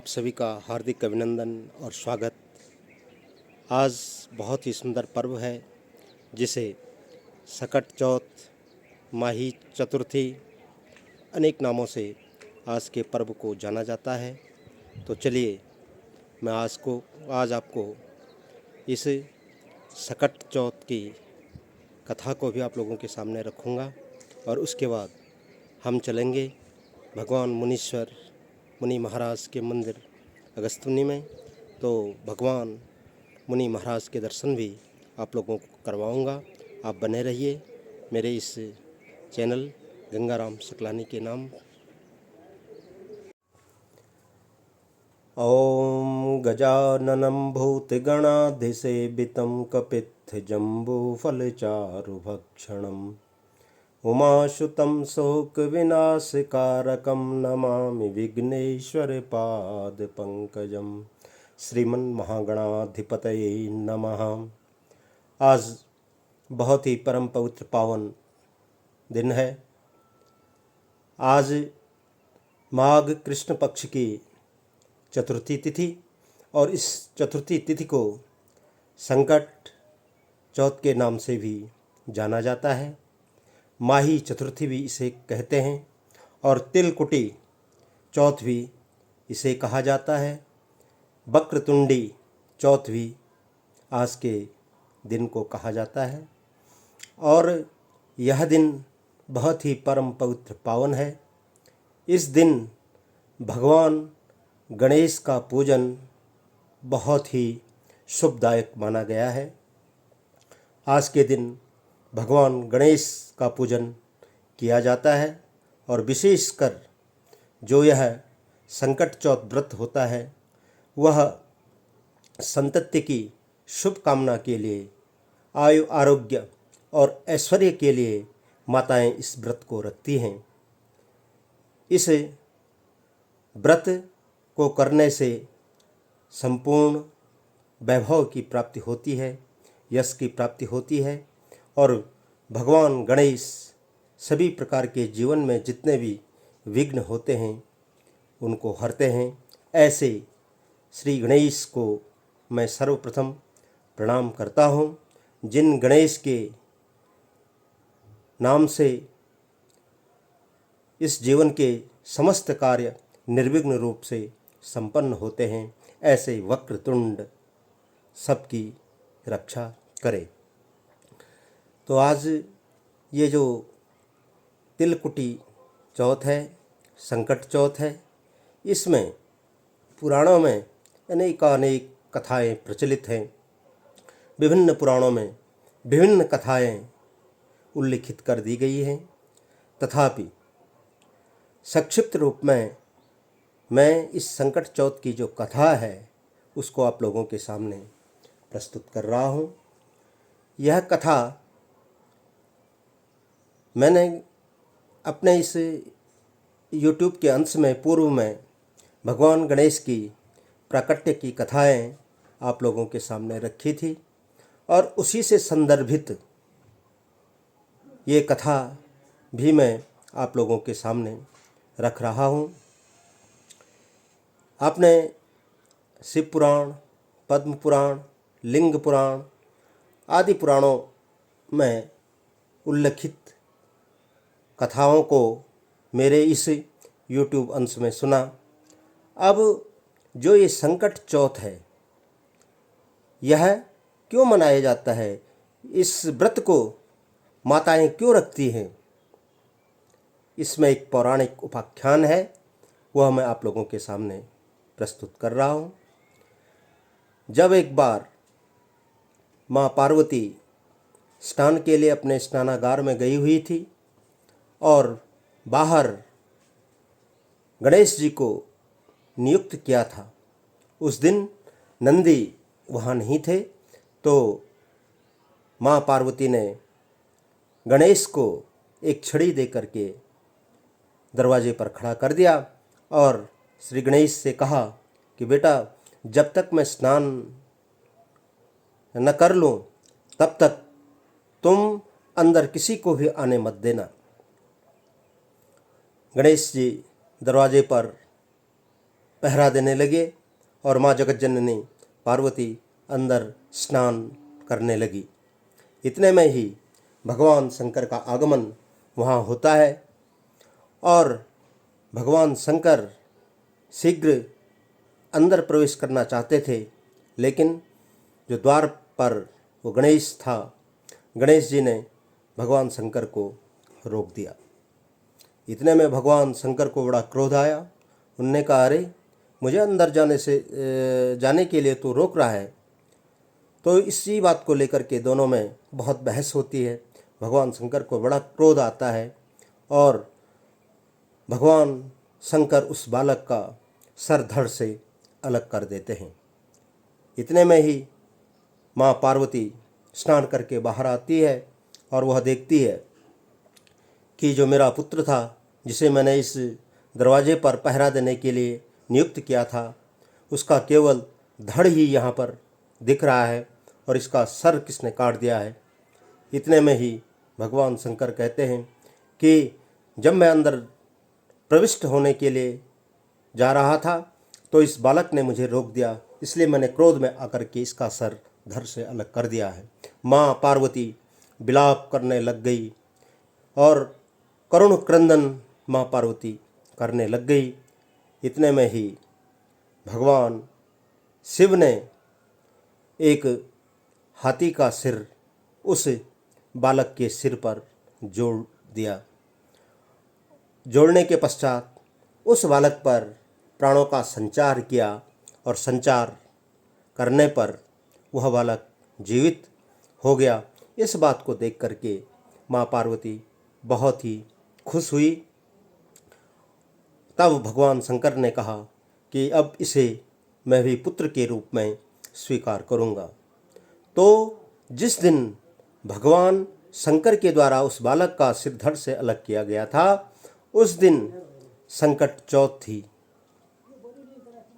आप सभी का हार्दिक अभिनंदन और स्वागत। आज बहुत ही सुंदर पर्व है जिसे सकट चौथ, माही चतुर्थी, अनेक नामों से आज के पर्व को जाना जाता है। तो चलिए मैं आज आपको इस सकट चौथ की कथा को भी आप लोगों के सामने रखूँगा और उसके बाद हम चलेंगे भगवान मुनि महाराज के मंदिर अगस्त्यमुनि में। तो भगवान मुनि महाराज के दर्शन भी आप लोगों को करवाऊंगा। आप बने रहिए मेरे इस चैनल गंगाराम सकलानी के नाम। ओम गजाननं भूतगणाधिसेवितं कपित्थजम्बूफलचारुभक्षणम् उमासुतं शोकविनाशकारकं नमामि विघ्नेश्वरपादपङ्कजं। श्रीमन्महागणाधिपतये नमः। आज बहुत ही परम पवित्र पावन दिन है। आज माघ कृष्ण पक्ष की चतुर्थी तिथि और इस चतुर्थी तिथि को संकट चौथ के नाम से भी जाना जाता है। माही चतुर्थी भी इसे कहते हैं और तिलकुटी चौथ भी इसे कहा जाता है। वक्रतुंडी चौथ भी आज के दिन को कहा जाता है और यह दिन बहुत ही परम पवित्र पावन है। इस दिन भगवान गणेश का पूजन बहुत ही शुभदायक माना गया है। आज के दिन भगवान गणेश का पूजन किया जाता है और विशेषकर जो यह संकट चौथ व्रत होता है वह संतति की शुभ कामना के लिए, आयु आरोग्य और ऐश्वर्य के लिए माताएं इस व्रत को रखती हैं। इस व्रत को करने से संपूर्ण वैभव की प्राप्ति होती है, यश की प्राप्ति होती है और भगवान गणेश सभी प्रकार के जीवन में जितने भी विघ्न होते हैं उनको हरते हैं। ऐसे श्री गणेश को मैं सर्वप्रथम प्रणाम करता हूँ, जिन गणेश के नाम से इस जीवन के समस्त कार्य निर्विघ्न रूप से संपन्न होते हैं। ऐसे वक्रतुंड सबकी रक्षा करे। तो आज ये जो तिलकुटी चौथ है, संकट चौथ है, इसमें पुराणों में अनेकानेक कथाएं प्रचलित हैं। विभिन्न पुराणों में विभिन्न कथाएं उल्लिखित कर दी गई हैं। तथापि संक्षिप्त रूप में मैं इस संकट चौथ की जो कथा है उसको आप लोगों के सामने प्रस्तुत कर रहा हूँ। यह कथा मैंने अपने इस YouTube के अंश में पूर्व में भगवान गणेश की प्राकट्य की कथाएं आप लोगों के सामने रखी थी और उसी से संदर्भित ये कथा भी मैं आप लोगों के सामने रख रहा हूँ। आपने शिव पुराण, पद्म पुराण, लिंग पुराण आदि पुराणों में उल्लिखित कथाओं को मेरे इस YouTube अंश में सुना। अब जो ये संकट चौथ है यह क्यों मनाया जाता है, इस व्रत को माताएं क्यों रखती हैं, इसमें एक पौराणिक उपाख्यान है, वह मैं आप लोगों के सामने प्रस्तुत कर रहा हूँ। जब एक बार माँ पार्वती स्नान के लिए अपने स्नानागार में गई हुई थी और बाहर गणेश जी को नियुक्त किया था, उस दिन नंदी वहाँ नहीं थे, तो माँ पार्वती ने गणेश को एक छड़ी दे करके दरवाजे पर खड़ा कर दिया और श्री गणेश से कहा कि बेटा जब तक मैं स्नान न कर लूँ तब तक तुम अंदर किसी को भी आने मत देना। गणेश जी दरवाजे पर पहरा देने लगे और माँ जगज्जननी पार्वती अंदर स्नान करने लगी। इतने में ही भगवान शंकर का आगमन वहाँ होता है और भगवान शंकर शीघ्र अंदर प्रवेश करना चाहते थे, लेकिन जो द्वार पर वो गणेश था, गणेश जी ने भगवान शंकर को रोक दिया। इतने में भगवान शंकर को बड़ा क्रोध आया। उनने कहा, अरे मुझे अंदर जाने के लिए तो रोक रहा है। तो इसी बात को लेकर के दोनों में बहुत बहस होती है। भगवान शंकर को बड़ा क्रोध आता है और भगवान शंकर उस बालक का सर धड़ से अलग कर देते हैं। इतने में ही माँ पार्वती स्नान करके बाहर आती है और वह देखती है कि जो मेरा पुत्र था, जिसे मैंने इस दरवाजे पर पहरा देने के लिए नियुक्त किया था, उसका केवल धड़ ही यहाँ पर दिख रहा है और इसका सर किसने काट दिया है। इतने में ही भगवान शंकर कहते हैं कि जब मैं अंदर प्रविष्ट होने के लिए जा रहा था तो इस बालक ने मुझे रोक दिया, इसलिए मैंने क्रोध में आकर के इसका सर धड़ से अलग कर दिया है। माँ पार्वती विलाप करने लग गई और करुण क्रंदन माँ पार्वती करने लग गई। इतने में ही भगवान शिव ने एक हाथी का सिर उस बालक के सिर पर जोड़ दिया। जोड़ने के पश्चात उस बालक पर प्राणों का संचार किया और संचार करने पर वह बालक जीवित हो गया। इस बात को देख करके माँ पार्वती बहुत ही खुश हुई। तब भगवान शंकर ने कहा कि अब इसे मैं भी पुत्र के रूप में स्वीकार करूँगा। तो जिस दिन भगवान शंकर के द्वारा उस बालक का सिर धड़ से अलग किया गया था, उस दिन संकट चौथ थी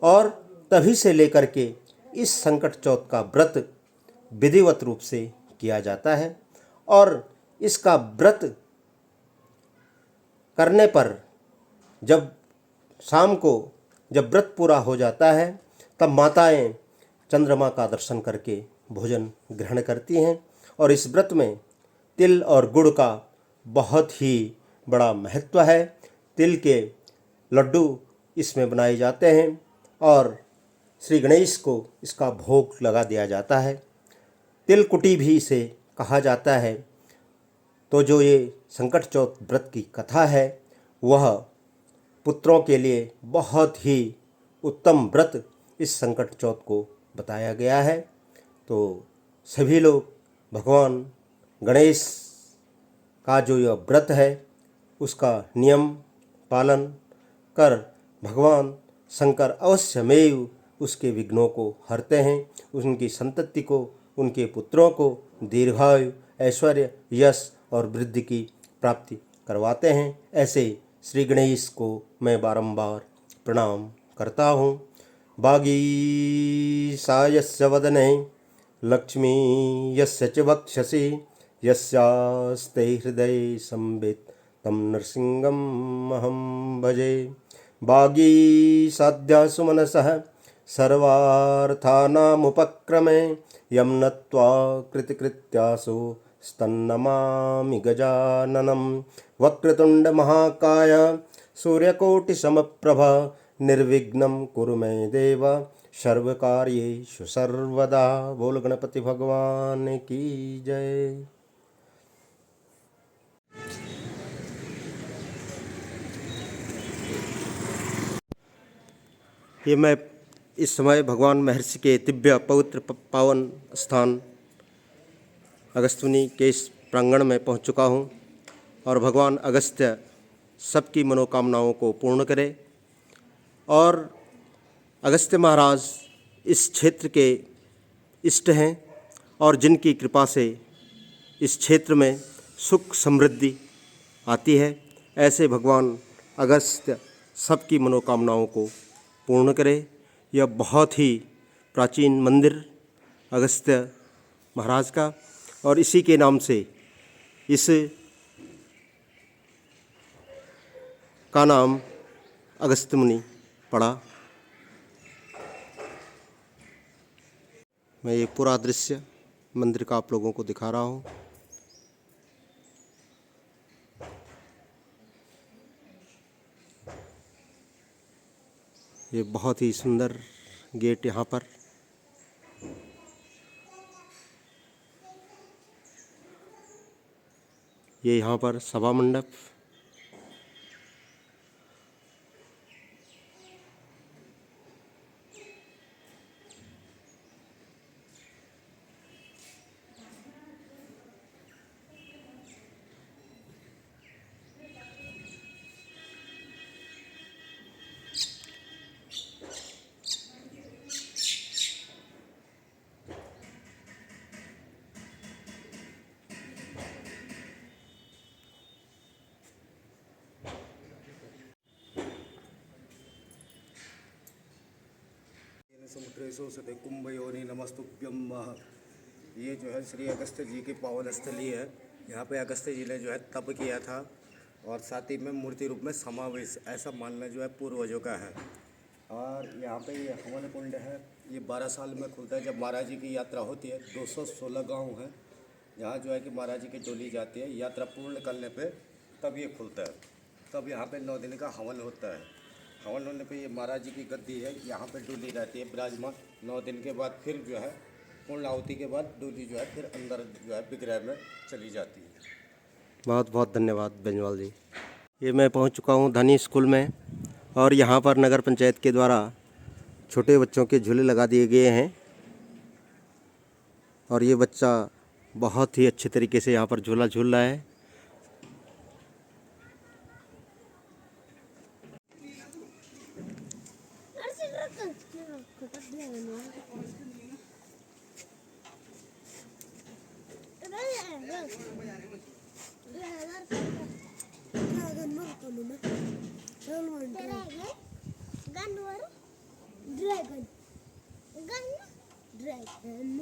और तभी से लेकर के इस संकट चौथ का व्रत विधिवत रूप से किया जाता है। और इसका व्रत करने पर जब शाम को जब व्रत पूरा हो जाता है, तब माताएं चंद्रमा का दर्शन करके भोजन ग्रहण करती हैं। और इस व्रत में तिल और गुड़ का बहुत ही बड़ा महत्व है। तिल के लड्डू इसमें बनाए जाते हैं और श्री गणेश को इसका भोग लगा दिया जाता है। तिलकुटी भी इसे कहा जाता है। तो जो ये संकट चौथ व्रत की कथा है, वह पुत्रों के लिए बहुत ही उत्तम व्रत इस संकट चौथ को बताया गया है। तो सभी लोग भगवान गणेश का जो यह व्रत है, उसका नियम पालन कर भगवान शंकर अवश्यमेव उसके विघ्नों को हरते हैं, उनकी संतति को, उनके पुत्रों को दीर्घायु, ऐश्वर्य, यश और वृद्धि की प्राप्ति करवाते हैं। ऐसे श्री गणेश को मैं बारंबार प्रणाम करता हूँ। वागीशायस्य वदने लक्ष्मी यस्य च वक्षसि यस्यास्ते हृदये संवित् तं नृसिंहमहं भजे। वागीशाद्या सुमनसः सर्वार्थानामुपक्रमे यं नत्वा कृतकृत्यासु स्तन्नमामि गजाननं। वक्रतुण्डमहाकाय सूर्यकोटिसमप्रभ निर्विघ्नं कुरु मे देव सर्वकार्येषु सर्वदा। बोल गणपति भगवान की जय। ये मैं इस समय भगवान महर्षि के दिव्य पवित्र पावन स्थान अगस्त्यमुनि के इस प्रांगण में पहुंच चुका हूं और भगवान अगस्त्य सबकी मनोकामनाओं को पूर्ण करे। और अगस्त्य महाराज इस क्षेत्र के इष्ट हैं और जिनकी कृपा से इस क्षेत्र में सुख समृद्धि आती है। ऐसे भगवान अगस्त्य सबकी मनोकामनाओं को पूर्ण करे। यह बहुत ही प्राचीन मंदिर अगस्त्य महाराज का, और इसी के नाम से इस का नाम अगस्त्यमुनि पड़ा। मैं ये पूरा दृश्य मंदिर का आप लोगों को दिखा रहा हूँ। ये बहुत ही सुंदर गेट यहाँ पर। ये यहाँ पर सभा मंडप। समुद्रेशो सते कुंभ योनि नमस्तुभ्यम। ये जो है श्री अगस्त जी की पावन स्थली है। यहाँ पे अगस्त जी ने जो है तप किया था और साथ ही में मूर्ति रूप में समावेश, ऐसा मानना जो है पूर्वजों का है। और यहाँ पे ये हवन कुंड है। ये 12 साल में खुलता है। जब महाराज जी की यात्रा होती है 216 गांव है जहाँ जो है कि महाराज जी की डोली जाती है। यात्रा पूर्ण करने पे तब ये खुलता है। तब यहाँ पे 9 दिन का हवन होता है। हवन होने पे ये महाराज जी की गद्दी है, यहाँ पे डोली रहती है विराजमान। 9 दिन के बाद फिर जो है पूर्ण आहुति के बाद डोली जो है फिर अंदर जो है विग्रह में चली जाती है। बहुत बहुत धन्यवाद बेंजवाल जी। ये मैं पहुंच चुका हूं धनी स्कूल में और यहाँ पर नगर पंचायत के द्वारा छोटे बच्चों के झूले लगा दिए गए हैं और ये बच्चा बहुत ही अच्छे तरीके से यहाँ पर झूला झूल रहा है। ड्रैगन